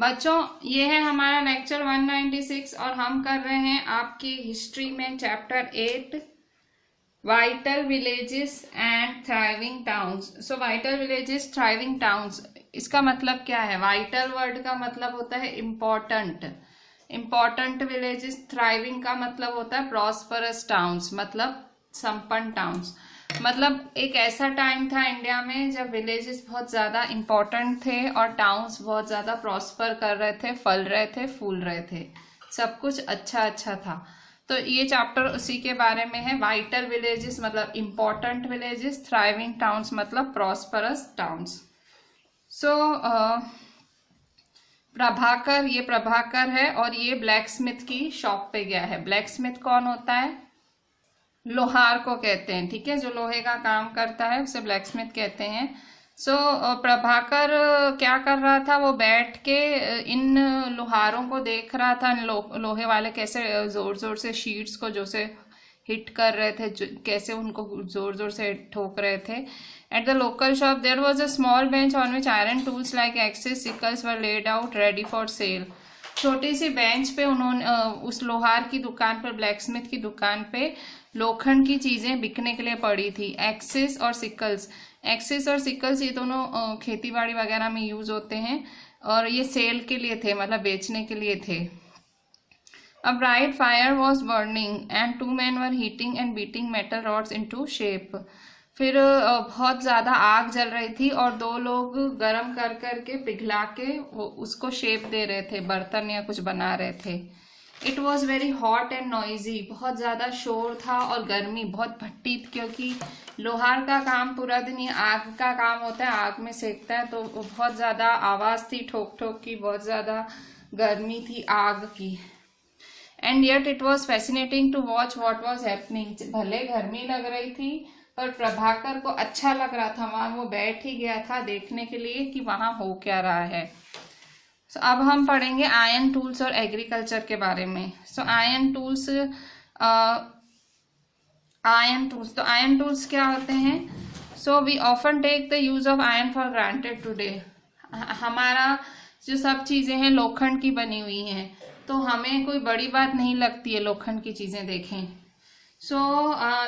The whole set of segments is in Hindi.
बच्चों ये है हमारा लेक्चर 196 और हम कर रहे हैं आपकी हिस्ट्री में chapter 8 vital villages and thriving towns. So vital villages thriving towns, इसका मतलब क्या है? वाइटल वर्ड का मतलब होता है इम्पोर्टेंट, इम्पोर्टेंट विलेजेस। थ्राइविंग का मतलब होता है प्रॉस्परस टाउन्स, मतलब संपन्न टाउन्स। मतलब एक ऐसा टाइम था इंडिया में जब विलेजेस बहुत ज्यादा इम्पोर्टेंट थे और टाउन्स बहुत ज्यादा प्रॉस्पर कर रहे थे, फल रहे थे, फूल रहे थे, सब कुछ अच्छा अच्छा था। तो ये चैप्टर उसी के बारे में है। वाइटल विलेजेस मतलब इम्पोर्टेंट विलेजेस, थ्राइविंग टाउन्स मतलब प्रॉस्परस टाउन्स। सो प्रभाकर, ये प्रभाकर है और ये ब्लैक स्मिथ की शॉप पे गया है। ब्लैक स्मिथ कौन होता है? लोहार को कहते हैं, ठीक है, जो लोहे का काम करता है उसे ब्लैक स्मिथ कहते हैं। सो प्रभाकर क्या कर रहा था? वो बैठ के इन लोहारों को देख रहा था, लोहे वाले कैसे जोर जोर से शीट्स को जो से हिट कर रहे थे, कैसे उनको जोर जोर से ठोक रहे थे। At the local shop there was a small bench on which iron tools like axes sickles were laid out ready for sale. छोटी सी बेंच पे उन्होंने उस लोहार की दुकान पर, ब्लैक स्मिथ की दुकान पे लोखंड की चीजें बिकने के लिए पड़ी थी। एक्सेस और सिकल्स, एक्सेस और सिकल्स ये दोनों खेती बाड़ी वगैरह में यूज होते हैं और ये सेल के लिए थे, मतलब बेचने के लिए थे। A bright fire was burning and two men were heating and beating metal rods into shape. फिर बहुत ज़्यादा आग जल रही थी और दो लोग गरम कर करके पिघला के उसको शेप दे रहे थे, बर्तन या कुछ बना रहे थे। It was very hot and noisy, बहुत ज़्यादा शोर था और गर्मी बहुत भट्टी, क्योंकि लोहार का काम पूरा दिन ये आग का काम होता है, आग में सेकता है, तो बहुत ज़्यादा आवाज़ थी ठोक ठोक की, बहुत ज़्यादा गर्मी थी आग की। And yet it was fascinating to watch what was happening. भले गर्मी लग रही थी पर प्रभाकर को अच्छा लग रहा था, वहां वो बैठ ही गया था देखने के लिए कि वहां हो क्या रहा है। So, अब हम पढ़ेंगे आयरन टूल्स और एग्रीकल्चर के बारे में। सो आयरन टूल्स, तो आयरन टूल्स क्या होते हैं? So we often take the use of iron for granted today. हमारा जो सब चीजें हैं लोखंड की बनी हुई हैं, तो हमें कोई बड़ी बात नहीं लगती है लोखंड की चीजें देखें। सो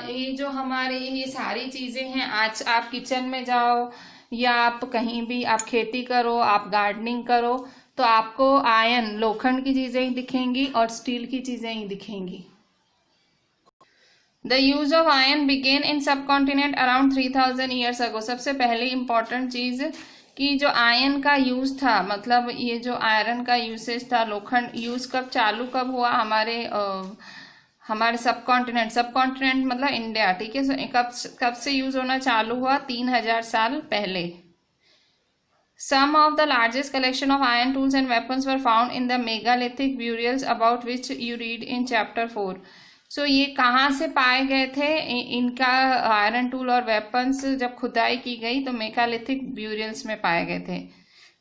ये जो हमारी ये सारी चीजें हैं, आज आप किचन में जाओ या आप कहीं भी आप खेती करो, आप गार्डनिंग करो, तो आपको आयरन, लोखंड की चीजें ही दिखेंगी और स्टील की चीजें ही दिखेंगी। The use of iron began in subcontinent around 3000 years ago. सबसे पहले इंपॉर्टेंट चीज कि जो आयरन का यूज था, मतलब ये जो आयरन का यूसेज था, लोखंड यूज चालू कब हुआ? हमारे सब कॉन्टिनेंट मतलब इंडिया, ठीक है। कब से यूज होना चालू हुआ? 3000 साल पहले। Some of the largest collection of iron tools and weapons were found in the megalithic burials about which you read in chapter 4. So ये कहाँ से पाए गए थे इनका आयरन टूल और वेपन्स? जब खुदाई की गई तो मेगालिथिक ब्यूरियल्स में पाए गए थे।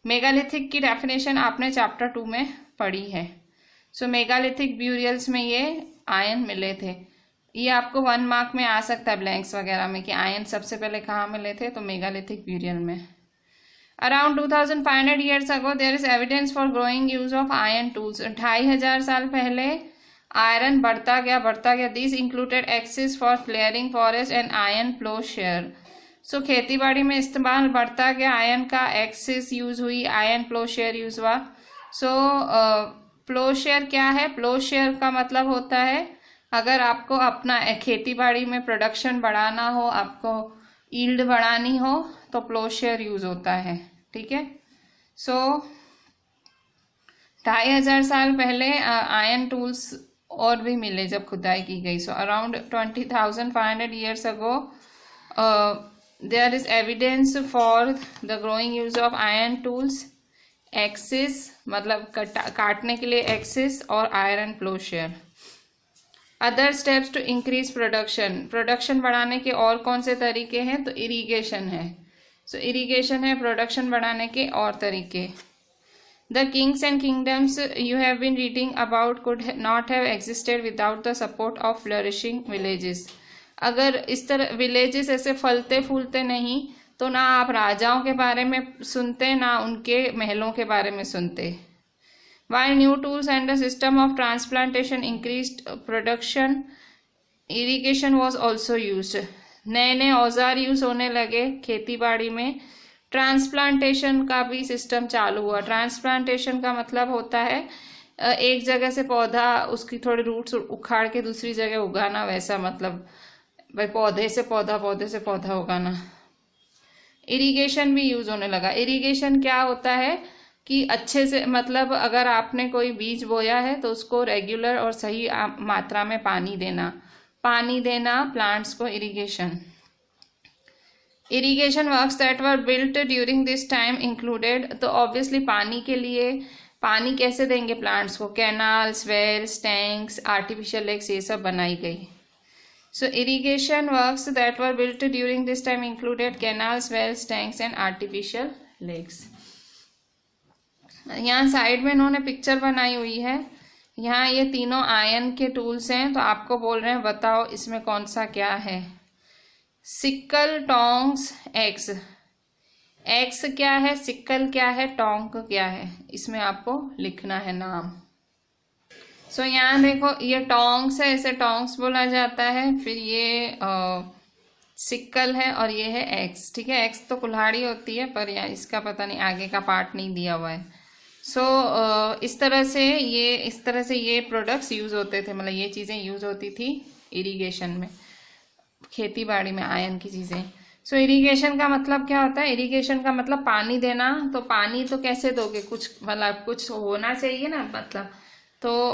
मेगालिथिक की डेफिनेशन आपने चैप्टर 2 में पढ़ी है। सो मेगालिथिक ब्यूरियल्स में ये आयरन मिले थे। ये आपको 1 मार्क में आ सकता है ब्लैंक्स वगैरह में कि आयरन सबसे पहले कहाँ मिले थे, तो मेगालिथिक ब्यूरियल में। Around 2500 years ago, there is evidence for growing use of iron tools. 2500 साल पहले आयरन बढ़ता गया। These included axes for clearing forest and iron plowshare. So खेती बाड़ी में इस्तेमाल बढ़ता गया, आयरन का एक्सिस यूज हुई, आयरन प्लोशेयर यूज हुआ। सो प्लोशेयर क्या है? प्लोशेयर का मतलब होता है अगर आपको अपना खेती बाड़ी में प्रोडक्शन बढ़ाना हो, आपको ईल्ड बढ़ानी हो, तो प्लोशेयर यूज होता है, ठीक है। सो 2500 साल पहले आयरन टूल्स और भी मिले जब खुदाई की गई। So around 20,500 years ago there is evidence for the growing use of iron tools, axes मतलब काटने के लिए एक्सिस, और iron ploughshare. Other steps to increase production बढ़ाने के और कौन से तरीके हैं? तो इरिगेशन है। सो इरिगेशन है प्रोडक्शन बढ़ाने के और तरीके। The kings and kingdoms you have been reading about could not have existed without the support of flourishing villages. अगर इस तरह विलेजेस ऐसे फलते फूलते नहीं तो ना आप राजाओं के बारे में सुनते, ना उनके महलों के बारे में सुनते। While new tools and the system of transplantation increased production, irrigation was also used. नए नए औजार यूज होने लगे खेती बाड़ी में, ट्रांसप्लांटेशन का भी सिस्टम चालू हुआ। ट्रांसप्लांटेशन का मतलब होता है एक जगह से पौधा उसकी थोड़ी रूट्स उखाड़ के दूसरी जगह उगाना, वैसा मतलब भाई पौधे से पौधा उगाना। इरिगेशन भी यूज होने लगा। इरिगेशन क्या होता है कि अच्छे से मतलब अगर आपने कोई बीज बोया है तो उसको रेगुलर और सही मात्रा में पानी देना प्लांट्स को irrigation. Irrigation works that were built during this time included, तो ऑब्वियसली पानी के लिए पानी कैसे देंगे प्लांट्स को, canals, wells, tanks, artificial lakes, ये सब बनाई गई। So irrigation works that were built during this time included canals, wells, tanks and artificial lakes. यहाँ साइड में इन्होंने पिक्चर बनाई हुई है। यहाँ ये तीनों आयन के टूल्स हैं, तो आपको बोल रहे हैं बताओ इसमें कौन सा क्या है। Sickle, tongs, x. एक्स क्या है, सिक्कल क्या है, टोंग क्या है, इसमें आपको लिखना है नाम। सो यहाँ देखो ये टोंग्स है, इसे टोंग्स बोला जाता है। फिर ये सिक्कल है और ये है एक्स। ठीक है, एक्स तो कुल्हाड़ी होती है, पर यार इसका पता नहीं, आगे का पार्ट नहीं दिया हुआ है। इस तरह से ये प्रोडक्ट्स यूज होते थे, मतलब ये चीजें यूज होती थी इरिगेशन में, खेती बाड़ी में आयन की चीजें। इरिगेशन का मतलब क्या होता है, इरिगेशन का मतलब पानी देना। तो पानी तो कैसे दोगे, कुछ होना चाहिए ना, मतलब तो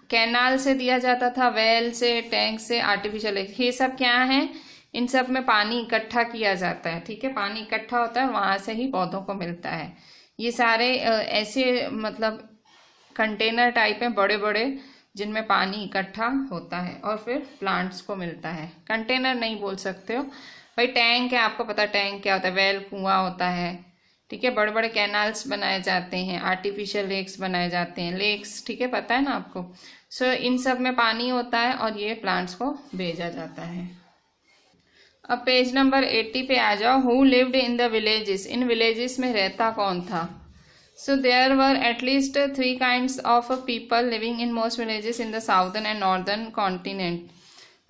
कैनाल से दिया जाता था, वेल से, टैंक से, आर्टिफिशियल। ये सब क्या है, इन सब में पानी इकट्ठा किया जाता है। ठीक है, पानी इकट्ठा होता है, वहां से ही पौधों को मिलता है। ये सारे ऐसे मतलब कंटेनर टाइप है बड़े बड़े, जिनमें पानी इकट्ठा होता है और फिर प्लांट्स को मिलता है। कंटेनर नहीं बोल सकते हो भाई, टैंक है, आपको पता टैंक क्या होता है, वेल कुआं होता है। ठीक है, बड़े बड़े कैनाल्स बनाए जाते हैं, आर्टिफिशियल लेक्स बनाए जाते हैं, लेक्स, ठीक है, पता है ना आपको। इन सब में पानी होता है और ये प्लांट्स को भेजा जाता है। अब पेज नंबर 80 पे आ जाओ। Who lived in the villages, in villages में रहता कौन था। There were at least 3 kinds of people living in most villages in the southern and northern continent.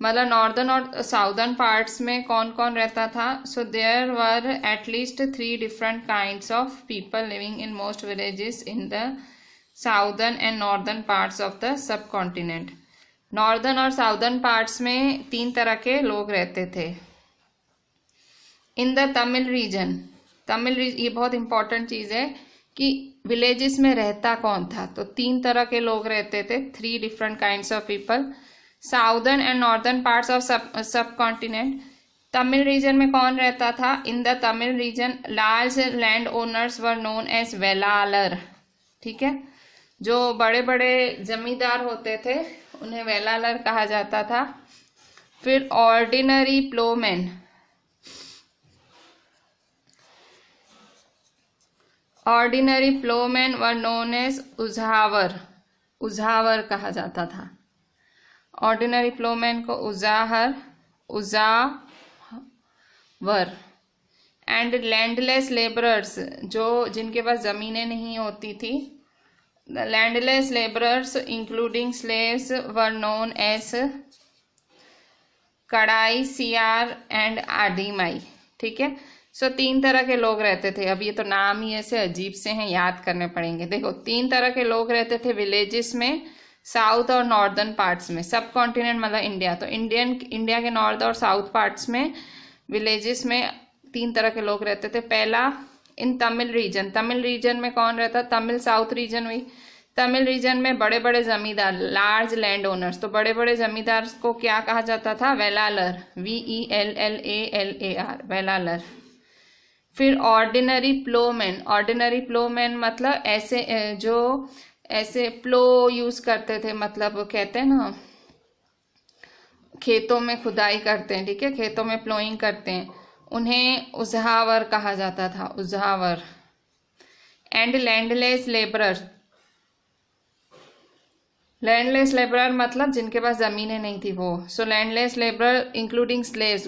मतलब नॉर्दर्न और साउदर्न पार्ट्स में कौन कौन रहता था। There were at least 3 different kinds of people living in most villages in the southern and northern parts of the subcontinent. Northern और साउदर्न पार्ट्स में 3 तरह के लोग रहते थे। इन द तमिल रीजन, ये बहुत इंपॉर्टेंट चीज है कि विलेजेस में रहता कौन था। तो 3 तरह के लोग रहते थे, 3 different kinds of people. Southern and northern parts of subcontinent. Tamil region में कौन रहता था। In the Tamil region large land owners were known as Vellalar. ठीक है, जो बड़े बड़े जमींदार होते थे उन्हें वेलालर कहा जाता था। फिर ordinary ploughman, were known as Uzhavar कहा जाता था। ऑर्डिनरी प्लोमैन को उजावर। एंड लैंडलेस लेबरर्स, जिनके पास जमीनें नहीं होती थी, landless labourers including slaves were known as कड़ाई, सियार एंड आदिमाई। ठीक है, 3 तरह के लोग रहते थे। अब ये तो नाम ही ऐसे अजीब से हैं, याद करने पड़ेंगे। देखो 3 तरह के लोग रहते थे विलेजेस में, साउथ और नॉर्दर्न पार्ट्स में। सब कॉन्टिनेंट मतलब इंडिया, तो इंडिया के नॉर्थ और साउथ पार्ट्स में विलेजेस में 3 तरह के लोग रहते थे। पहला इन तमिल रीजन में कौन रहता, तमिल साउथ रीजन हुई। तमिल रीजन में बड़े बड़े जमींदार, लार्ज लैंड ओनर्स, तो बड़े बड़े जमींदार को क्या कहा जाता था, वेलालर, VELLALAR, वेलालर। फिर ऑर्डिनरी प्लोमैन मतलब ऐसे प्लो यूज करते थे, मतलब कहते हैं ना खेतों में खुदाई करते हैं। ठीक है, खेतों में प्लोइंग करते हैं, उन्हें उझावर कहा जाता था, उझावर। एंड लैंडलेस लेबरर मतलब जिनके पास जमीनें नहीं थी वो। लैंडलेस लेबरर इंक्लूडिंग स्लेव्स,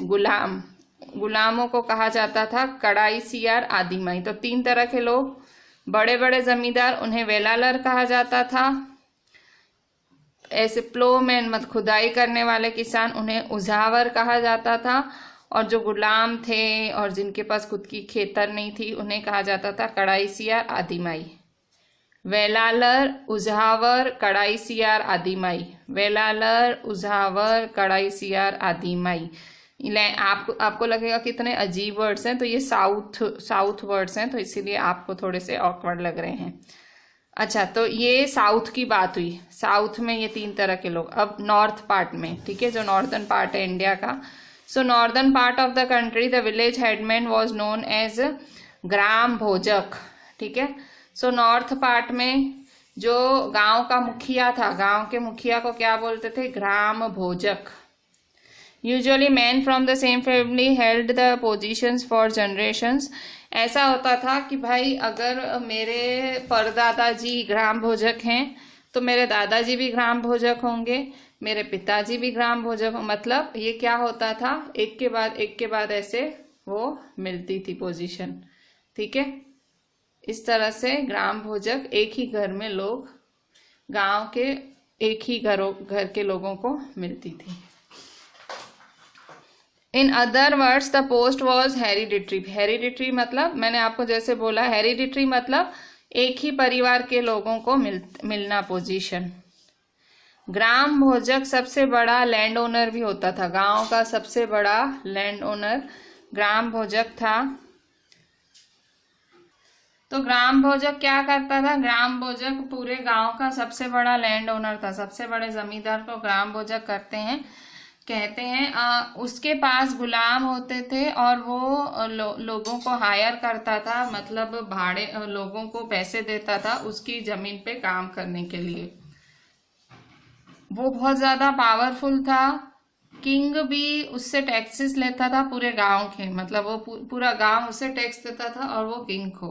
गुलामों को कहा जाता था कड़ाई, सियार, आदिमाई। तो 3 तरह के लोग बड़े बड़े जमींदार उन्हें वेलालर कहा जाता था। ऐसे प्लोमैन मत खुदाई करने वाले किसान उन्हें उजावर कहा जाता था। और जो गुलाम थे और जिनके पास खुद की खेतर नहीं थी उन्हें कहा जाता था कड़ाईसियार आदिमाई। वेलालर, उजावर, कड़ाईसियार आदिमाई। वेलालर, उजावर, कड़ाईसियार आदिमाई। आपको लगेगा कितने अजीब वर्ड्स हैं, तो ये साउथ वर्ड्स हैं, तो इसीलिए आपको थोड़े से ऑकवर्ड लग रहे हैं। अच्छा, तो ये साउथ की बात हुई। साउथ में ये 3 तरह के लोग। अब नॉर्थ पार्ट में, ठीक है, जो नॉर्दर्न पार्ट है इंडिया का। So northern part of the country the village headman was known as Gram Bhojak, ठीक है। सो नॉर्थ पार्ट में जो गांव का मुखिया था, गांव के मुखिया को क्या बोलते थे? ग्राम भोजक। Usually man from the same family held the positions for generations. ऐसा होता था कि भाई अगर मेरे परदादा जी ग्राम भोजक हैं तो मेरे दादाजी भी ग्राम भोजक होंगे, मेरे पिताजी भी ग्राम भोजक हो। मतलब ये क्या होता था, एक के बाद ऐसे वो मिलती थी पोजीशन, ठीक है। इस तरह से ग्राम भोजक, एक ही घर में लोग, गांव के एक ही घर के लोगों को मिलती थी। In other words the post was hereditary. Hereditary मतलब मैंने आपको जैसे बोला, हेरिडिटरी मतलब एक ही परिवार के लोगों को मिलना पोजीशन। ग्राम भोजक सबसे बड़ा लैंड ओनर भी होता था। गांव का सबसे बड़ा लैंड ओनर ग्राम भोजक था। तो ग्राम भोजक क्या करता था? ग्राम भोजक पूरे गांव का सबसे बड़ा लैंड ओनर था। सबसे बड़े जमींदार को ग्राम भोजक कहते हैं। उसके पास गुलाम होते थे और वो लोगों को हायर करता था, मतलब भाड़े लोगों को पैसे देता था उसकी जमीन पे काम करने के लिए। वो बहुत ज्यादा पावरफुल था। किंग भी उससे टैक्सेस लेता था पूरे गांव के, मतलब वो पूरा गांव उससे टैक्स देता था और वो किंग को।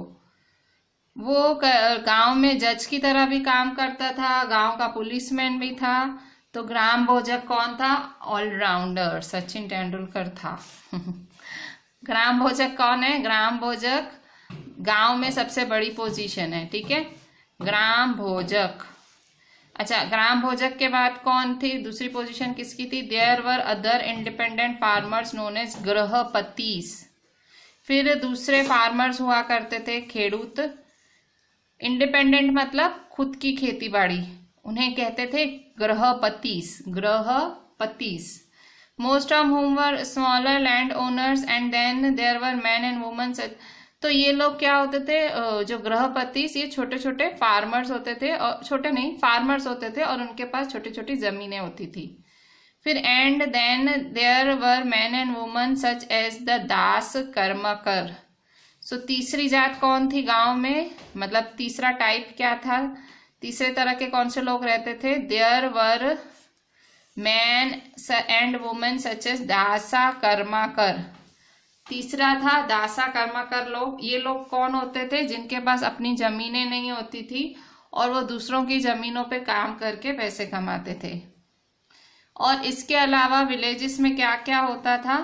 वो गांव में जज की तरह भी काम करता था, गांव का पुलिसमैन भी था। तो ग्राम भोजक कौन था? ऑलराउंडर, सचिन तेंदुलकर था। ग्राम भोजक कौन है? ग्राम भोजक गांव में सबसे बड़ी पोजीशन है, ठीक है, ग्राम भोजक। अच्छा, ग्राम भोजक के बाद कौन थी? दूसरी पोजीशन किसकी थी? There were other independent farmers known as grihapatis. फिर दूसरे फार्मर्स हुआ करते थे खेडूत। इंडिपेंडेंट मतलब खुद की खेती बाड़ी, उन्हें कहते थे गृहपतीस। गृहपतीस। Most of whom were smaller land owners and then there were men and women. तो ये लोग क्या होते थे? जो गृहपतीस, ये छोटे छोटे फार्मर्स होते थे, और छोटे नहीं फार्मर्स होते थे, और उनके पास छोटी छोटी जमीनें होती थी। फिर and then there were men and women such as the dasa karmakara. सो तीसरी जात कौन थी गांव में? मतलब तीसरा टाइप क्या था? तीसरे तरह के कौन से लोग रहते थे? There were men and women such as दासा कर्माकर। तीसरा था दासा कर्माकर लोग। ये लोग कौन होते थे? जिनके पास अपनी जमीनें नहीं होती थी और वो दूसरों की जमीनों पे काम करके पैसे कमाते थे। और इसके अलावा विलेजेस में क्या क्या होता था?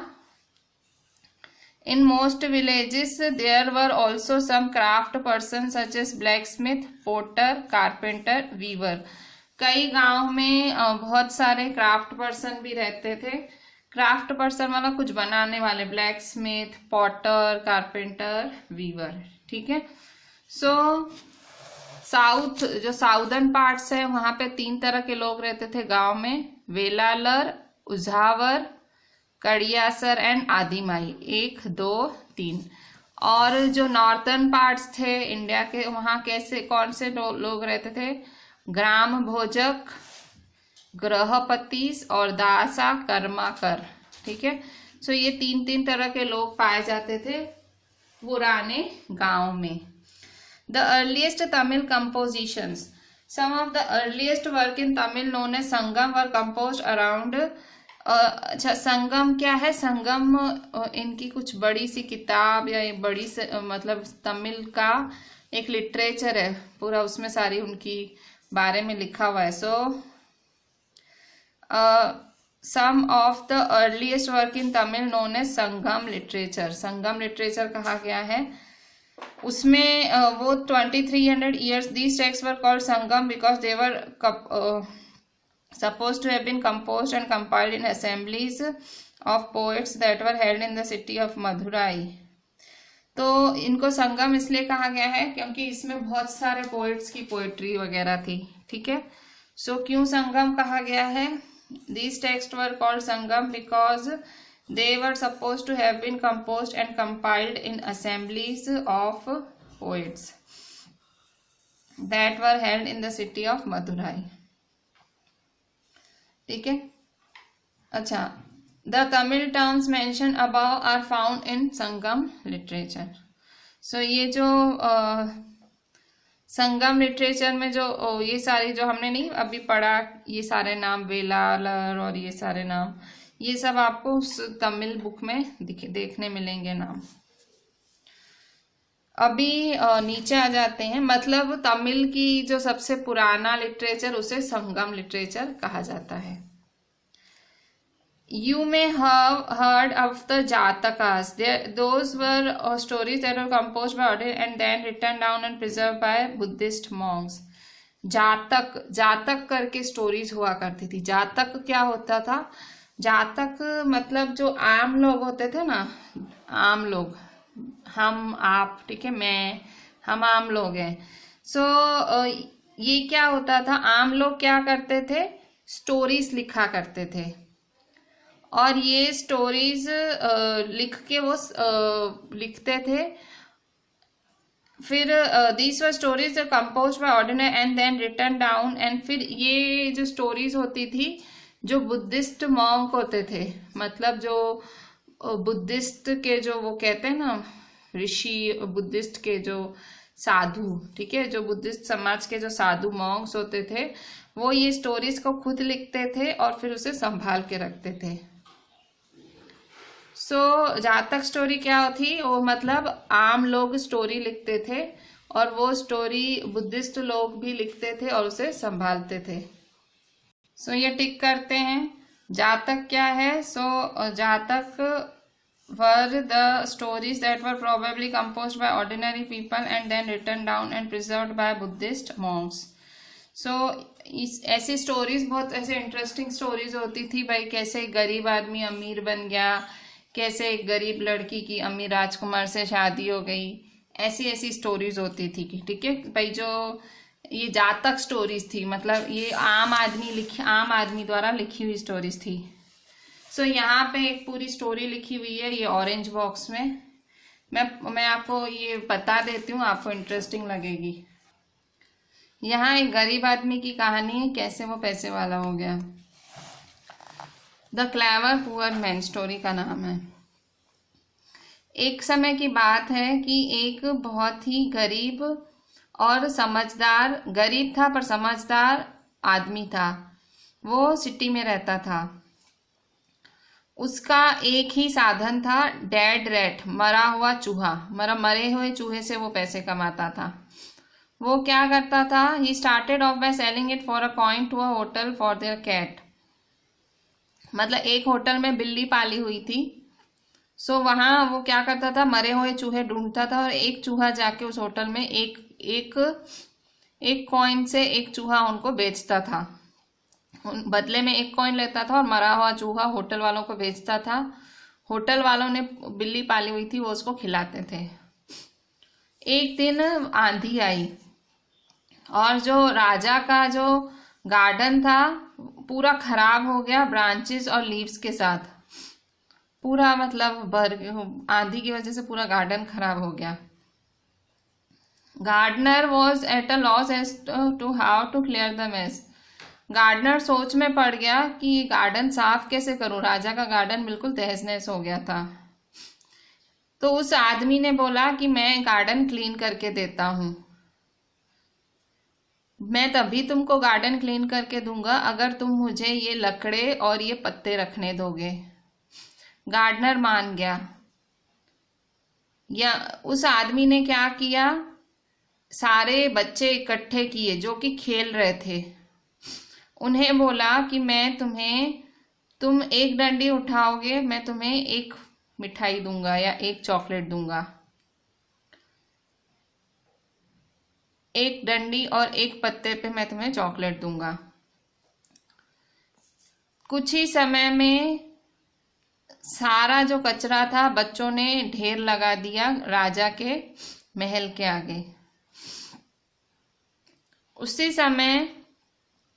In most villages there were also some craft persons such as blacksmith, potter, carpenter, weaver. कई गांव में बहुत सारे क्राफ्ट पर्सन भी रहते थे। क्राफ्ट पर्सन मतलब कुछ बनाने वाले, ब्लैकस्मिथ, पॉटर, कारपेंटर, वीवर, ठीक है। सो साउथ, जो साउदर्न पार्ट्स है वहां पे 3 तरह के लोग रहते थे गांव में, वेलालर, उझावर, कड़ियासर एंड आदिमाई। 1, 2, 3। और जो नॉर्थर्न पार्ट्स थे इंडिया के, वहां कैसे कौन से लोग रहते थे? ग्राम भोजक, गृहपतीस और दासा कर्माकर, ठीक है। सो ये 3 तरह के लोग पाए जाते थे पुराने गांव में। The earliest Tamil compositions. Some of the earliest work in Tamil known as Sangam were composed around. अच्छा, संगम क्या है? संगम इनकी कुछ बड़ी सी किताब या एक बड़ी से मतलब तमिल का एक लिटरेचर है पूरा, उसमें सारी उनकी बारे में लिखा हुआ है। So some of the earliest work in Tamil known as Sangam literature. Sangam literature कहा गया है। उसमें वो 2300 years these texts were called Sangam because they were supposed to have been composed and compiled in assemblies of poets that were held in the city of Madurai. तो इनको संगम इसलिए कहा गया है क्योंकि इसमें बहुत सारे पोएट्स की पोएट्री वगैरह थी, ठीक है। सो क्यों संगम कहा गया है? These texts were called Sangam because they were supposed to have been composed and compiled in assemblies of poets that were held in the city of Madurai, ठीक है। अच्छा, the Tamil terms mentioned above are found in Sangam literature. So ये जो संगम लिटरेचर में जो ये सारी जो हमने नहीं अभी पढ़ा, ये सारे नाम वेलालर और ये सारे नाम, ये सब आपको उस तमिल बुक में देखने मिलेंगे नाम। अभी नीचे आ जाते हैं, मतलब तमिल की जो सबसे पुराना लिटरेचर उसे संगम लिटरेचर कहा जाता है। You may have heard of the Jatakas. Those were stories that were composed by order and then written down and preserved by Buddhist monks. जातक करके स्टोरीज हुआ करती थी। जातक क्या होता था? जातक मतलब जो आम लोग होते थे ना, आम लोग, हम आप, ठीक है, मैं, हम आम लोग हैं। सो ये क्या होता था, आम लोग क्या करते थे, स्टोरीज लिखा करते थे और ये स्टोरीज लिख के वो लिखते थे। फिर these were stories composed by ordinary and then written down, and फिर ये जो स्टोरीज होती थी जो बुद्धिस्ट मॉन्क होते थे, मतलब जो बुद्धिस्ट के जो वो कहते हैं ना ऋषि, बुद्धिस्ट के जो साधु, ठीक है, जो बुद्धिस्ट समाज के जो साधु मॉन्क्स होते थे, वो ये स्टोरीज को खुद लिखते थे और फिर उसे संभाल के रखते थे। सो जातक स्टोरी क्या थी, वो मतलब आम लोग स्टोरी लिखते थे और वो स्टोरी बुद्धिस्ट लोग भी लिखते थे और उसे संभालते थे। सो ये टिक करते हैं। जातक क्या है? So Jataka were the stories that were probably composed by ordinary people and then written down and preserved by Buddhist monks. So ऐसी स्टोरीज, बहुत ऐसे इंटरेस्टिंग स्टोरीज होती थी भाई, कैसे गरीब आदमी अमीर बन गया, कैसे एक गरीब लड़की की अमीर राजकुमार से शादी हो गई, ऐसी ऐसी स्टोरीज होती थी, ठीक है भाई। जो ये जातक स्टोरीज थी, मतलब ये आम आदमी द्वारा लिखी हुई स्टोरीज थी। सो यहाँ पे एक पूरी स्टोरी लिखी हुई है, ये ऑरेंज बॉक्स में मैं आपको ये बता देती हूँ, आपको इंटरेस्टिंग लगेगी। यहाँ एक गरीब आदमी की कहानी है, कैसे वो पैसे वाला हो गया। The clever poor man story का नाम है। एक समय की बात है कि एक बहुत ही गरीब और समझदार, गरीब था पर समझदार आदमी था, वो सिटी में रहता था। उसका एक ही साधन था, डेड रैट, मरा हुआ चूहा, मरे हुए चूहे से वो पैसे कमाता था। वो क्या करता था, he started off by selling it for a coin to a hotel for their cat. मतलब एक होटल में बिल्ली पाली हुई थी, सो वहां वो क्या करता था, मरे हुए चूहे ढूंढता था और एक चूहा जाके उस होटल में एक कॉइन से एक चूहा उनको बेचता था। बदले में एक कॉइन लेता था और मरा हुआ चूहा होटल वालों को बेचता था। होटल वालों ने बिल्ली पाली हुई थी, वो उसको खिलाते थे। एक दिन आंधी आई और जो राजा का जो गार्डन था पूरा खराब हो गया, ब्रांचेस और लीव्स के साथ पूरा, मतलब आंधी की वजह से पूरा गार्डन खराब हो गया। Gardener was at a loss as to how to clear the mess. Gardener सोच में पड़ गया कि गार्डन साफ कैसे करूं, राजा का गार्डन बिल्कुल तहस नहस हो गया था। तो उस आदमी ने बोला कि मैं गार्डन क्लीन करके देता हूं, मैं तभी तुमको गार्डन क्लीन करके दूंगा अगर तुम मुझे ये लकड़े और ये पत्ते रखने दोगे। गार्डनर मान गया। या उस आदमी ने क्या किया, सारे बच्चे इकट्ठे किए जो कि खेल रहे थे, उन्हें बोला कि तुम एक डंडी उठाओगे, मैं तुम्हें एक मिठाई दूंगा या एक चॉकलेट दूंगा। एक डंडी और एक पत्ते पे मैं तुम्हें चॉकलेट दूंगा। कुछ ही समय में सारा जो कचरा था बच्चों ने ढेर लगा दिया राजा के महल के आगे। उसी समय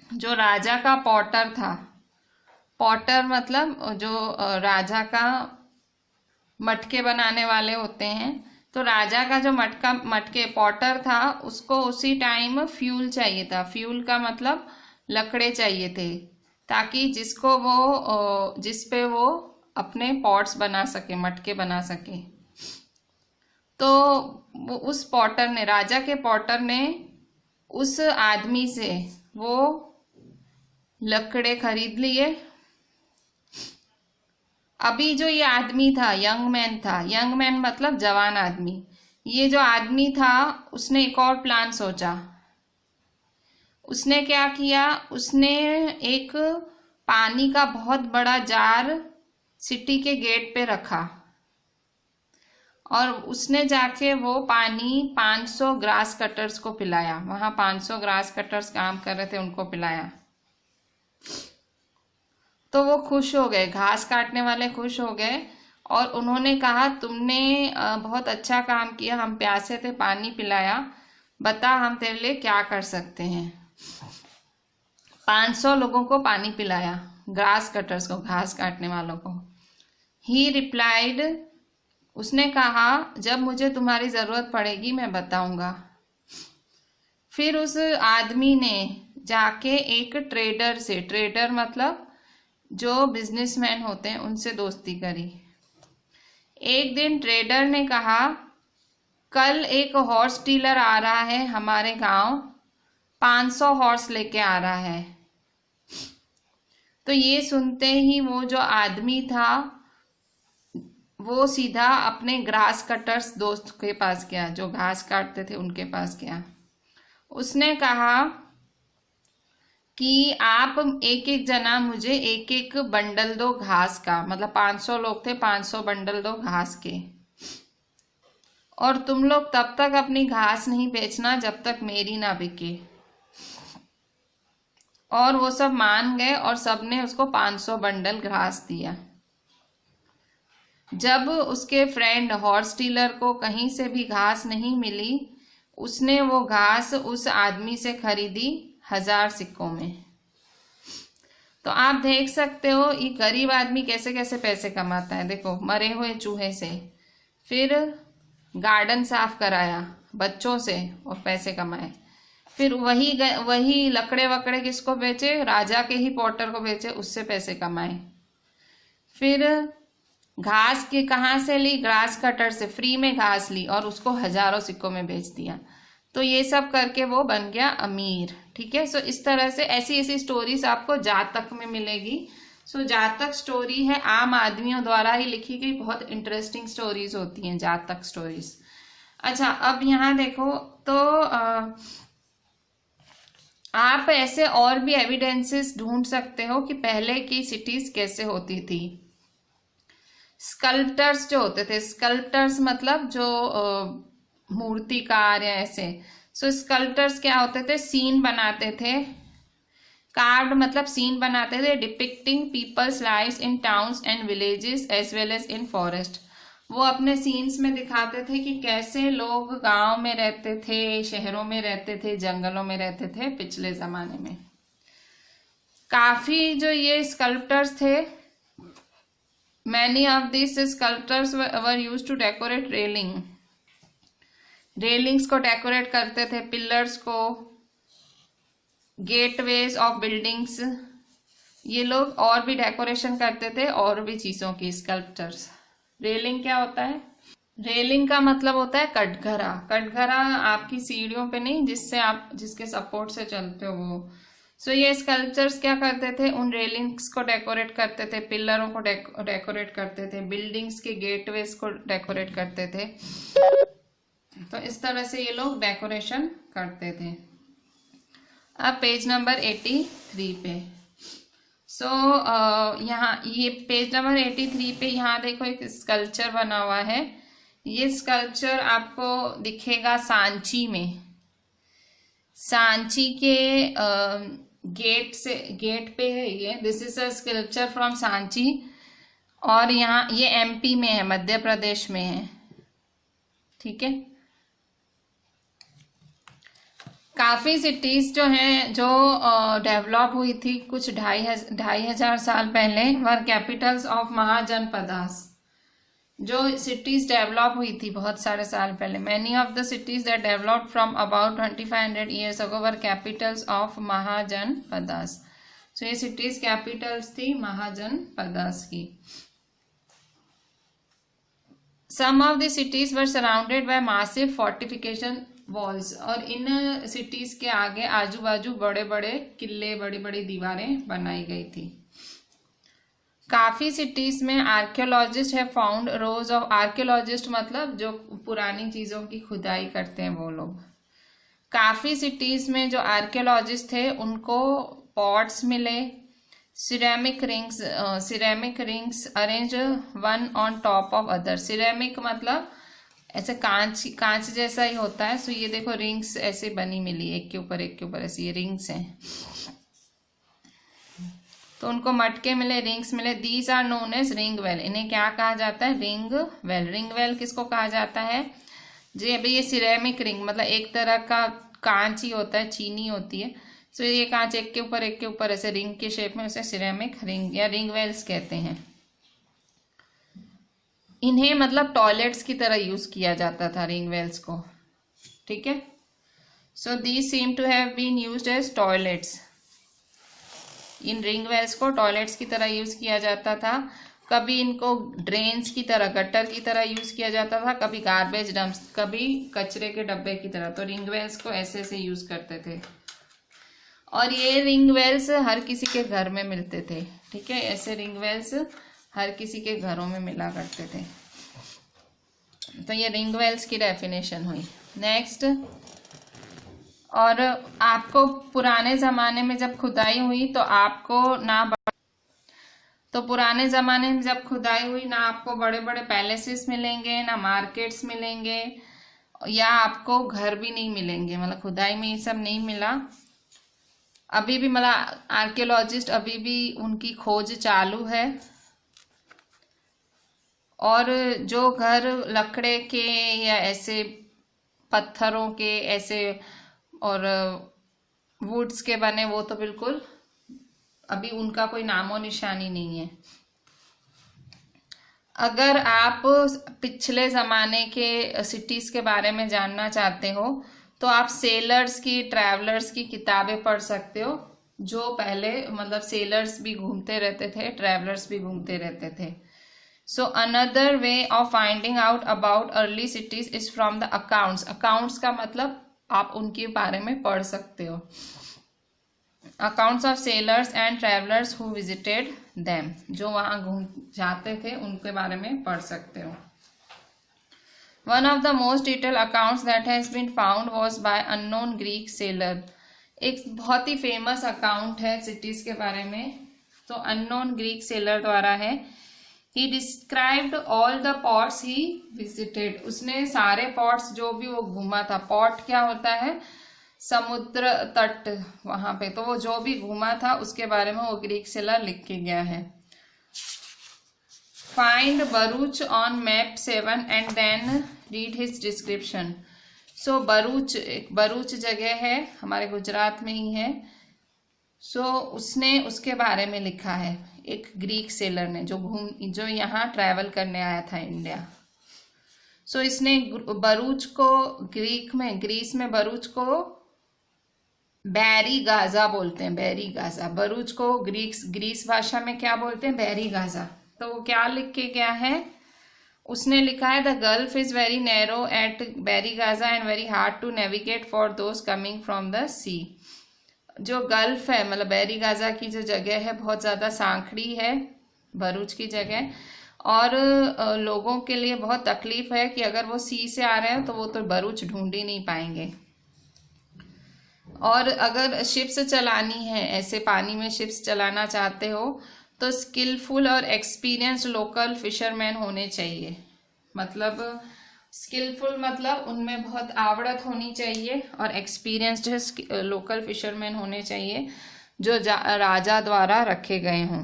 जो राजा का पॉटर था, पॉटर मतलब जो राजा का मटके बनाने वाले होते हैं, तो राजा का जो मटके पॉटर था उसको उसी टाइम फ्यूल चाहिए था। फ्यूल का मतलब लकड़े चाहिए थे, ताकि जिस पे वो अपने पॉट्स बना सके, मटके बना सके। तो उस पॉटर ने, राजा के पॉटर ने उस आदमी से वो लकड़े खरीद लिए। अभी जो ये आदमी था, यंग मैन था, यंग मैन मतलब जवान आदमी, ये जो आदमी था उसने एक और प्लान सोचा। उसने क्या किया, उसने एक पानी का बहुत बड़ा जार सिटी के गेट पे रखा और उसने जाके वो पानी 500 ग्रास कटर्स को पिलाया। वहां 500 ग्रास कटर्स काम कर रहे थे, उनको पिलाया। तो वो खुश हो गए, घास काटने वाले खुश हो गए और उन्होंने कहा तुमने बहुत अच्छा काम किया, हम प्यासे थे, पानी पिलाया, बता हम तेरे लिए क्या कर सकते हैं। 500 लोगों को पानी पिलाया, ग्रास कटर्स को, घास काटने वालों को। ही रिप्लाइड, उसने कहा जब मुझे तुम्हारी जरूरत पड़ेगी मैं बताऊंगा। फिर उस आदमी ने जाके एक ट्रेडर से, ट्रेडर मतलब जो बिजनेसमैन होते हैं, उनसे दोस्ती करी। एक दिन ट्रेडर ने कहा कल एक हॉर्स डीलर आ रहा है हमारे गांव, 500 हॉर्स लेके आ रहा है। तो ये सुनते ही वो जो आदमी था वो सीधा अपने ग्रास कटर्स दोस्त के पास गया, जो घास काटते थे उनके पास गया। उसने कहा कि आप एक एक जना मुझे एक एक बंडल दो घास का, मतलब 500 लोग थे, 500 बंडल दो घास के, और तुम लोग तब तक अपनी घास नहीं बेचना जब तक मेरी ना बिके। और वो सब मान गए और सबने उसको 500 बंडल घास दिया। जब उसके फ्रेंड हॉर्स डीलर को कहीं से भी घास नहीं मिली, उसने वो घास उस आदमी से खरीदी 1000 सिक्कों में। तो आप देख सकते हो ये गरीब आदमी कैसे कैसे पैसे कमाता है। देखो, मरे हुए चूहे से, फिर गार्डन साफ कराया बच्चों से और पैसे कमाए, फिर वही लकड़े वकड़े किसको बेचे, राजा के ही पॉटर को बेचे, उससे पैसे कमाए। फिर घास के कहाँ से ली, ग्रास कटर से फ्री में घास ली और उसको 1000 सिक्कों में बेच दिया। तो ये सब करके वो बन गया अमीर। ठीक है, सो इस तरह से ऐसी ऐसी स्टोरीज आपको जातक में मिलेगी। सो जातक स्टोरी है आम आदमियों द्वारा ही लिखी गई, बहुत इंटरेस्टिंग स्टोरीज होती हैं जातक स्टोरीज। अच्छा, अब यहाँ देखो तो आप ऐसे और भी एविडेंसेस ढूंढ सकते हो कि पहले की सिटीज कैसे होती थी। स्कल्प्टर्स जो होते थे, स्कल्प्टर्स मतलब जो मूर्तिकार या ऐसे, सो स्कल्प्टर्स क्या होते थे, सीन बनाते थे। कार्ड मतलब सीन बनाते थे, depicting people's lives in towns and villages as well as in forest. वो अपने सीन्स में दिखाते थे कि कैसे लोग गांव में रहते थे, शहरों में रहते थे, जंगलों में रहते थे पिछले जमाने में। काफी जो ये स्कल्प्टर्स थे, many of these sculptors were used to decorate railings को डेकोरेट करते थे, पिलर्स को, गेटवेज ऑफ बिल्डिंग्स, ये लोग और भी डेकोरेशन करते थे और भी चीजों की। स्कल्प्टर्स। रेलिंग क्या होता है, रेलिंग का मतलब होता है कटघरा। कटघरा आपकी सीढ़ियों पे नहीं, जिसके सपोर्ट से चलते हो वो। सो ये स्कल्पचर्स क्या करते थे, उन रेलिंग्स को डेकोरेट करते थे, पिलरों को डेकोरेट करते थे, बिल्डिंग्स के गेटवेज को डेकोरेट करते थे। तो इस तरह से ये लोग डेकोरेशन करते थे। अब पेज नंबर 83 पे, सो यहाँ ये पेज नंबर 83 पे यहाँ देखो एक स्कल्पचर बना हुआ है। ये स्कल्पचर आपको दिखेगा सांची में। सांची के गेट पे है ये। This is a sculpture from Sanchi, और यहाँ ये एमपी में है, मध्य प्रदेश में है, ठीक है। काफी सिटीज जो हैं जो डेवलप हुई थी कुछ 2500 साल पहले, वर कैपिटल्स ऑफ महाजनपदास। जो सिटीज डेवलप हुई थी बहुत सारे साल पहले, many of the cities that developed from about 2500 years ago were capitals of mahajanapadas. So ये सिटीज कैपिटल्स थी महाजनपदास की। Some of the cities were surrounded by massive fortification walls, और इन सिटीज के आगे आजू बाजू बड़े बड़े किले, बड़ी बड़ी दीवारें बनाई गई थी। काफी सिटीज में आर्कियोलॉजिस्ट है फाउंड रोज ऑफ, आर्कियोलॉजिस्ट मतलब जो पुरानी चीजों की खुदाई करते हैं वो लोग। काफी सिटीज में जो आर्कियोलॉजिस्ट थे उनको पॉट्स मिले, ceramic rings arrange one on top of other. Ceramic मतलब ऐसे कांच जैसा ही होता है। सो ये देखो रिंग्स ऐसे बनी मिली, एक के ऊपर ऐसी ये रिंग्स हैं। तो उनको मटके मिले, रिंग्स मिले। These are known as ring well. इन्हें क्या कहा जाता है? Ring well. रिंग वेल किसको कहा जाता है? जी अभी ये सिरेमिक रिंग मतलब एक तरह का कांच ही होता है, चीनी होती है। सो ये कांच एक के ऊपर ऐसे रिंग के शेप में, उसे सिरेमिक रिंग या रिंग वेल्स कहते हैं। इन्हें मतलब टॉयलेट्स की तरह यूज किया जाता था रिंग वेल्स को, ठीक है। So these seem to have been used as toilets. इन रिंग वेल्स को टॉयलेट्स की तरह यूज किया जाता था। कभी इनको ड्रेन्स की तरह, गटर की तरह यूज किया जाता था, कभी गार्बेज डंप्स, कभी कचरे के डब्बे की तरह। तो रिंग वेल्स को ऐसे ऐसे यूज करते थे। और ये रिंग वेल्स हर किसी के घर में मिलते थे, ठीक है। ऐसे रिंग वेल्स हर किसी के घरों में मिला करते थे। तो ये रिंग वेल्स की डेफिनेशन हुई। नेक्स्ट, और आपको पुराने ज़माने में जब खुदाई हुई तो आपको पुराने ज़माने में जब खुदाई हुई ना आपको बड़े बड़े पैलेसेस मिलेंगे, ना मार्केट्स मिलेंगे, या आपको घर भी नहीं मिलेंगे। मतलब खुदाई में ये सब नहीं मिला। अभी भी मतलब आर्कियोलॉजिस्ट अभी भी उनकी खोज चालू है। और जो घर लकड़े के या ऐसे पत्थरों के ऐसे और वुड्स के बने, वो तो बिल्कुल अभी उनका कोई नामो निशानी नहीं है। अगर आप पिछले ज़माने के सिटीज़ के बारे में जानना चाहते हो तो आप सेलर्स की, ट्रैवलर्स की किताबें पढ़ सकते हो। जो पहले मतलब सेलर्स भी घूमते रहते थे, ट्रैवलर्स भी घूमते रहते थे। So another way of finding out about early cities is from the accounts. Accounts का मतलब आप उनके बारे में पढ़ सकते हो। Accounts of sellers and travellers who visited them, जो वहां घूम जाते थे उनके बारे में पढ़ सकते हो। One of the most detail accounts that has been found was by unknown Greek sailor. एक बहुत ही फेमस अकाउंट है सिटीज के बारे में, तो अननोन ग्रीक सेलर द्वारा है। He described all the ports he visited. उसने सारे पोर्ट्स जो भी वो घूमा था, पोर्ट क्या होता है? समुद्र तट, वहां पे तो वो जो भी घूमा था उसके बारे में वो ग्रीक सेलर लिख के गया है। Find Bharuch on map 7 and then read his description. So Bharuch, एक बरूच जगह है हमारे गुजरात में ही है। उसने उसके बारे में लिखा है एक ग्रीक सेलर ने जो यहाँ ट्रैवल करने आया था इंडिया। इसने बरूच को ग्रीस में बरूच को बैरी गाजा बोलते हैं, बैरी गाजा। बरूच को ग्रीस भाषा में क्या बोलते हैं? बैरी गाजा। तो वो क्या लिख के गया है? उसने लिखा है the gulf is very narrow at Barygaza and very hard to navigate for those coming from the sea. जो गल्फ है मतलब बैरी गाजा की जो जगह है बहुत ज़्यादा सांखड़ी है भरूच की जगह, और लोगों के लिए बहुत तकलीफ है कि अगर वो सी से आ रहे हैं तो वो तो भरूच ढूंढ ही नहीं पाएंगे। और अगर शिप्स चलानी है, ऐसे पानी में शिप्स चलाना चाहते हो तो स्किलफुल और एक्सपीरियंस्ड लोकल फिशरमैन होने चाहिए। मतलब स्किलफुल मतलब उनमें बहुत आवड़त होनी चाहिए, और एक्सपीरियंस्ड है, लोकल फिशरमैन होने चाहिए जो राजा द्वारा रखे गए हों।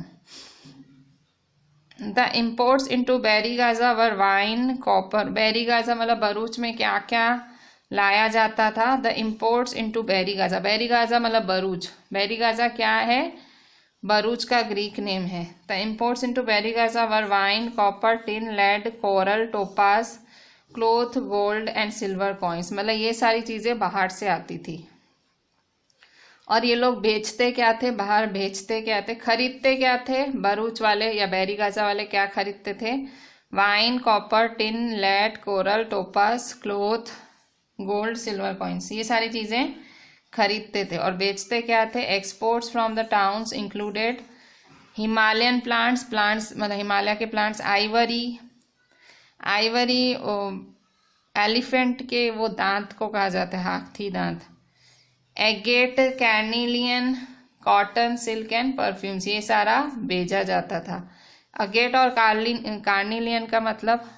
The imports into Barygaza were wine, copper. Barygaza मतलब भरूच में क्या क्या लाया जाता था। The imports into Barygaza, Barygaza मतलब भरूच। बैरी गाजा क्या है? भरूच का ग्रीक नेम है। The imports into Barygaza were wine, copper, tin, lead, coral, topaz, cloth, gold and silver coins. मतलब ये सारी चीजें बाहर से आती थी। और ये लोग बेचते क्या थे? बाहर बेचते क्या थे? खरीदते क्या थे? भरूच वाले या बैरी गाजा वाले क्या खरीदते थे? Wine, copper, tin, lead, coral, topaz, cloth, gold, silver coins, ये सारी चीजें खरीदते थे। और बेचते क्या थे? Exports from the towns included Himalayan plants, plants मतलब हिमालय के प्लांट्स, आइवरी, आइवरी एलिफेंट के वो दांत को कहा जाता है, हाथी दांत, agate, carnelian, cotton, silk and perfumes, ये सारा भेजा जाता था। अगेट और कार्निलियन का मतलब,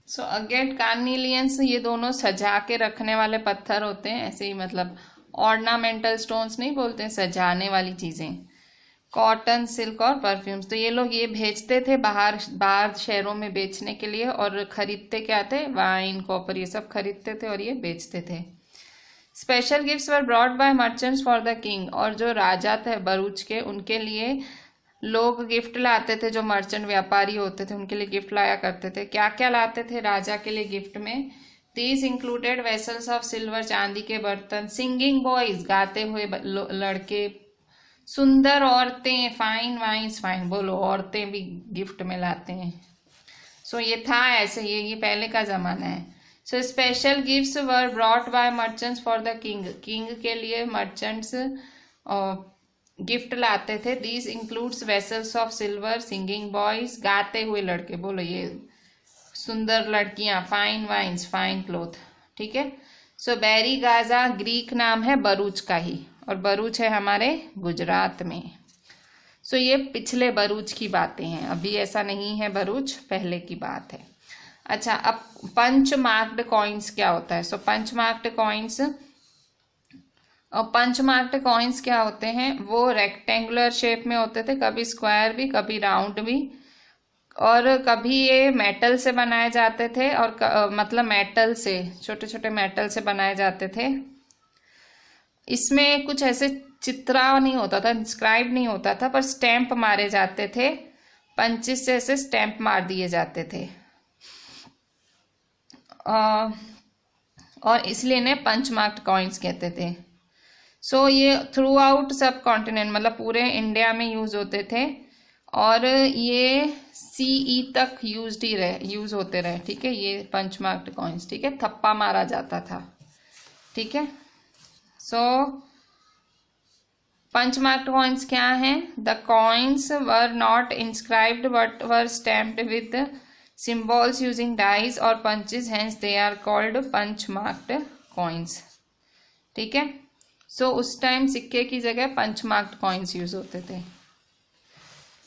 सो अगेट कार्निलियंस ये दोनों सजा के रखने वाले पत्थर होते हैं, ऐसे ही मतलब ऑर्नामेंटल स्टोन्स नहीं बोलते, सजाने वाली चीजें। कॉटन, सिल्क और परफ्यूम्स, तो ये लोग ये भेजते थे बाहर बाहर शहरों में बेचने के लिए। और खरीदते क्या थे? वाइन, कॉपर, ये सब खरीदते थे और ये बेचते थे। Special gifts were brought by merchants for the king, और जो राजा थे भरूच के उनके लिए लोग गिफ्ट लाते थे, जो मर्चेंट व्यापारी होते थे उनके लिए गिफ्ट लाया करते थे। क्या क्या लाते थे राजा के लिए गिफ्ट में? These included vessels of silver, चांदी के बर्तन, सिंगिंग बॉयज, गाते हुए लड़के, सुंदर औरतें, फाइन वाइन्स, फाइन बोलो औरतें भी गिफ्ट में लाते हैं। सो ये था ऐसे, ये पहले का जमाना है। So special gifts were brought by merchants for the king, king के लिए मर्चेंट्स गिफ्ट लाते थे। These includes vessels of silver, singing boys, गाते हुए लड़के, बोलो ये सुंदर लड़कियां, फाइन वाइन्स, फाइन क्लोथ, ठीक है। सो बैरी गाजा ग्रीक नाम है भरूच का ही, और भरूच है हमारे गुजरात में। सो ये पिछले भरूच की बातें हैं, अभी ऐसा नहीं है भरूच, पहले की बात है। अच्छा, अब पंच मार्क्ड कॉइन्स क्या होता है? सो पंच मार्क्ड कॉइन्स, और पंच मार्क्ड कॉइन्स क्या होते हैं? वो रेक्टेंगुलर शेप में होते थे, कभी स्क्वायर भी, कभी राउंड भी, और कभी ये मेटल से बनाए जाते थे, और मतलब मेटल से, छोटे छोटे मेटल से बनाए जाते थे। इसमें कुछ ऐसे चित्रा नहीं होता था, इंस्क्राइब नहीं होता था, पर स्टैंप मारे जाते थे, पंचिस से ऐसे स्टैंप मार दिए जाते थे, और इसलिए इन्हें पंच मार्क्ड कॉइन्स कहते थे। सो ये थ्रू आउट सब कॉन्टिनेंट मतलब पूरे इंडिया में यूज होते थे, और ये CE तक यूज होते रहे, ठीक है। ये पंच मार्क्ड कॉइन्स, ठीक है, थप्पा मारा जाता था, ठीक है। सो पंच मार्क्ड कॉइन्स क्या हैं? The coins were not inscribed but were stamped with symbols using dies और punches, hence they are called punch marked coins, ठीक है। सो उस टाइम सिक्के की जगह पंच मार्क्ड कॉइन्स यूज होते थे।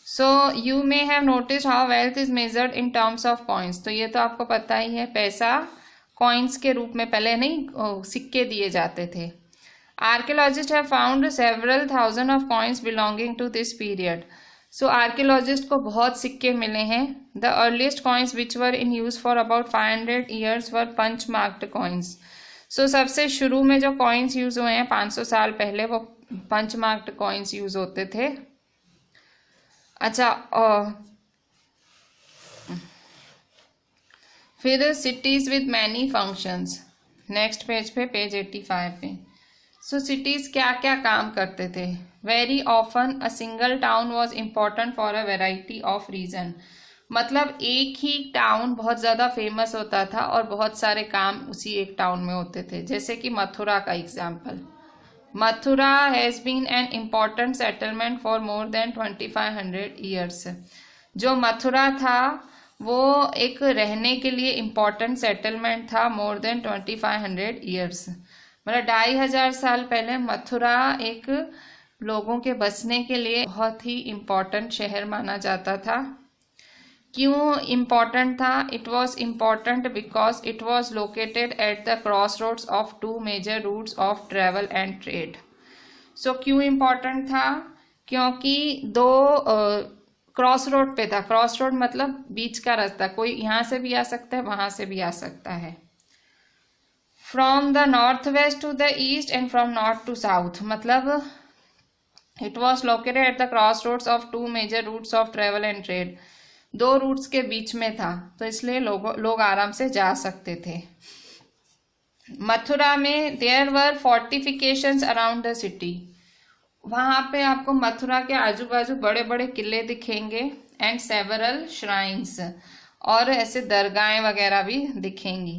So you may have noticed how wealth is measured in terms of coins, तो ये तो आपको पता ही है, पैसा कॉइन्स के रूप में, पहले नहीं सिक्के दिए जाते थे। Archaeologist have found several thousand of coins belonging to this period. So archaeologist को बहुत सिक्के मिले हैं। The earliest coins which were in use for about 500 years were punch marked coins. So सबसे शुरू में जो कॉइन्स यूज हुए हैं 500 साल पहले, वो पंच मार्क्ड कॉइन्स यूज होते थे। अच्छा, फिर cities with many functions, next page पे, पेज 85 पे। सो सिटीज क्या क्या काम करते थे? Very often a single town was important for a variety of reason, मतलब एक ही टाउन बहुत ज़्यादा फेमस होता था और बहुत सारे काम उसी एक टाउन में होते थे। जैसे कि मथुरा का example, Mathura has been an important settlement for more than 2500 years. जो मथुरा था वो एक रहने के लिए इम्पॉर्टेंट सेटलमेंट था मोर देन 2500 ईयर्स, मतलब 2500 साल पहले मथुरा एक लोगों के बसने के लिए बहुत ही इम्पॉर्टेंट शहर माना जाता था। क्यों इम्पॉर्टेंट था? It was important because it was located at the crossroads of two major routes of travel and trade. So क्यों इम्पॉर्टेंट था? क्योंकि दो क्रॉस रोड पे था। क्रॉस रोड मतलब बीच का रास्ता, कोई यहाँ से भी आ सकता है, वहां से भी आ सकता है। From the north west to the east and from north to south, मतलब it was located at the crossroads of two major routes of travel and trade. दो रूट्स के बीच में था, तो इसलिए लोग आराम से जा सकते थे। मथुरा में there were fortifications around the city. वहां पे आपको मथुरा के आजू बाजू बड़े बड़े किले दिखेंगे एंड सेवरल श्राइन्स, और ऐसे दरगाहें वगैरह भी दिखेंगी।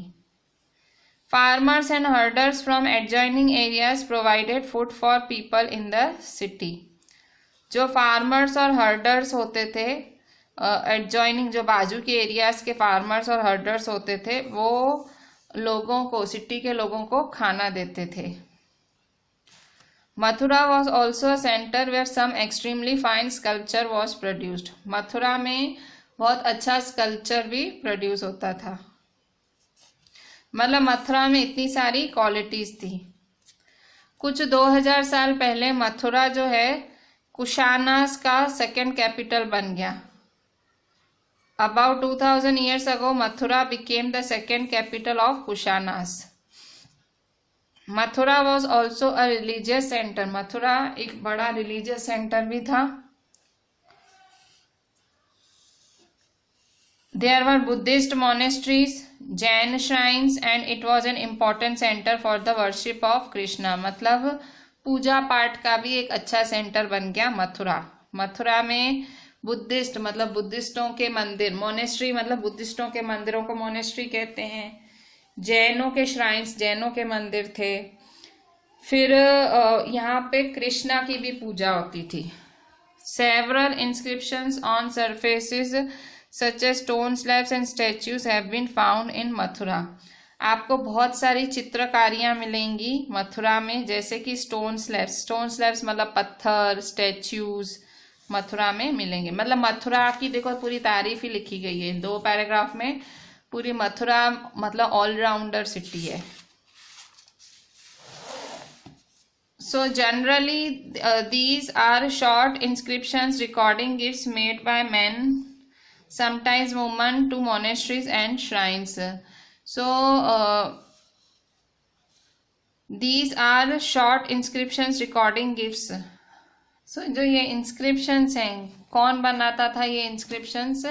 Farmers and herders from adjoining areas provided food for people in the city. जो फार्मर्स और हर्डर्स होते थे, एडजॉइनिंग जो बाजू के एरियाज के फार्मर्स और हर्डर्स होते थे, वो लोगों को, सिटी के लोगों को खाना देते थे। Mathura was also a centre where some extremely fine sculpture was produced. Mathura में बहुत अच्छा स्कल्पचर भी प्रोड्यूस होता था। मतलब मथुरा में इतनी सारी क्वालिटीज थी। कुछ 2000 साल पहले मथुरा जो है कुशानास का सेकंड कैपिटल बन गया। About 2000 years ago, Mathura became the second capital of Kushanas. Mathura was also a religious center. Mathura एक बड़ा religious center भी था। There were Buddhist monasteries, Jain shrines, and it was an important center for the worship of Krishna. मतलब पूजा पाठ का भी एक अच्छा सेंटर बन गया मथुरा। मथुरा में बुद्धिस्ट मतलब बुद्धिस्टों के मंदिर, मोनेस्ट्री मतलब बुद्धिस्टों के मंदिरों को मोनेस्ट्री कहते हैं। जैनों के श्राइन्स, जैनों के मंदिर थे। फिर यहाँ पे कृष्णा की भी पूजा होती थी। Several inscriptions on surfaces such as stone slabs and statues have been found in Mathura. आपको बहुत सारी चित्रकारियां मिलेंगी मथुरा में, जैसे कि स्टोन स्लैब्स। स्टोन स्लैब्स मतलब पत्थर, स्टैच्यूज मथुरा में मिलेंगे। मतलब मथुरा की देखो पूरी तारीफ ही लिखी गई है 2 पैराग्राफ में। पूरी मथुरा मतलब ऑलराउंडर सिटी है। So generally these are short inscriptions recording gifts made by men, sometimes woman, to monasteries and shrines. So these are short inscriptions recording gifts. So जो ये इंस्क्रिप्शंस हैं, कौन बनाता था ये इंस्क्रिप्शंस?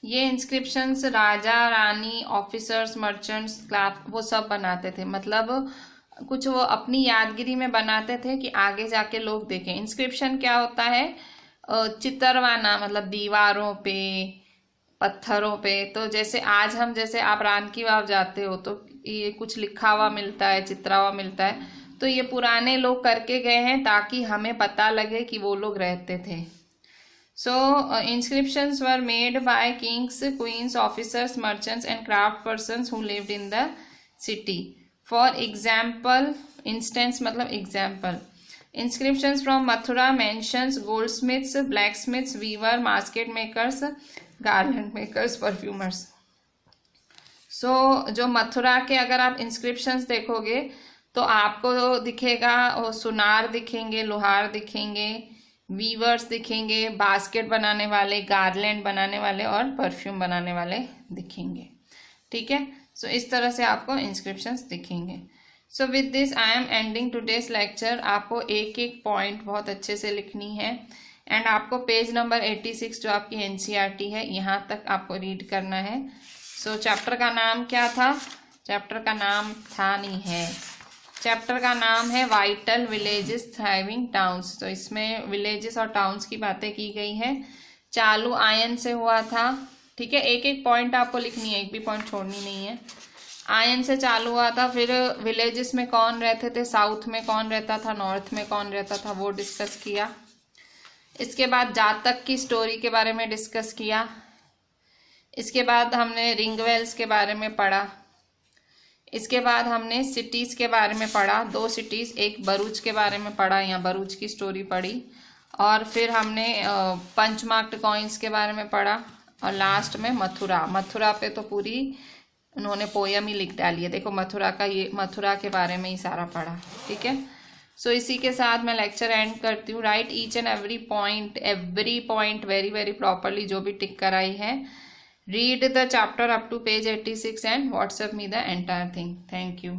ये इंस्क्रिप्शंस राजा, रानी, ऑफिसर्स, मर्चेंट्स, क्लार्क, वो सब बनाते थे। मतलब कुछ वो अपनी यादगिरी में बनाते थे कि आगे जाके लोग देखें। इंस्क्रिप्शन क्या होता है? चित्रवाना, मतलब दीवारों पे, पत्थरों पे। तो जैसे आज हम, जैसे आप रान की वाव जाते हो तो ये कुछ लिखा हुआ मिलता है, चित्रा हुआ मिलता है, तो ये पुराने लोग करके गए हैं ताकि हमें पता लगे कि वो लोग रहते थे। So inscriptions were made by kings, queens, officers, merchants and craft persons who lived in the city. For example, instance मतलब example, inscriptions from Mathura mentions goldsmiths, blacksmiths, weaver, basket makers, garment makers, perfumers. So जो मथुरा के अगर आप इंस्क्रिप्शंस देखोगे तो आपको दिखेगा, सुनार दिखेंगे, लोहार दिखेंगे, वीवर्स दिखेंगे, बास्केट बनाने वाले, गार्लैंड बनाने वाले और परफ्यूम बनाने वाले दिखेंगे। ठीक है, सो इस तरह से आपको इंस्क्रिप्शंस दिखेंगे। So with this I am ending today's lecture. आपको एक एक पॉइंट बहुत अच्छे से लिखनी है एंड आपको पेज नंबर 86 जो आपकी एनसीईआरटी है यहाँ तक आपको रीड करना है। सो चैप्टर का नाम क्या था? चैप्टर का नाम था नहीं है, चैप्टर का नाम है वाइटल विलेजेस थ्राइविंग टाउन्स। तो इसमें विलेजेस और टाउन्स की बातें की गई है। चालू आयन से हुआ था। ठीक है, एक एक पॉइंट आपको लिखनी है, एक भी पॉइंट छोड़नी नहीं है। आयन से चालू हुआ था। फिर विलेजेस में कौन रहते थे, साउथ में कौन रहता था, नॉर्थ में कौन रहता था, वो डिस्कस किया। इसके बाद जातक की स्टोरी के बारे में डिस्कस किया। इसके बाद हमने रिंगवेल्स के बारे में पढ़ा। इसके बाद हमने सिटीज़ के बारे में पढ़ा, 2 सिटीज़, एक भरूच के बारे में पढ़ा, यहाँ भरूच की स्टोरी पढ़ी। और फिर हमने पंचमार्क्ड कॉइन्स के बारे में पढ़ा और लास्ट में मथुरा। मथुरा पे तो पूरी उन्होंने पोयम ही लिख डाली है। देखो मथुरा का, ये मथुरा के बारे में ही सारा पढ़ा। ठीक है, सो इसी के साथ मैं लेक्चर एंड करती हूँ। Write each and every point very very properly, जो भी टिक कराई है। Read the chapter up to page 86 and WhatsApp me the entire thing. Thank you.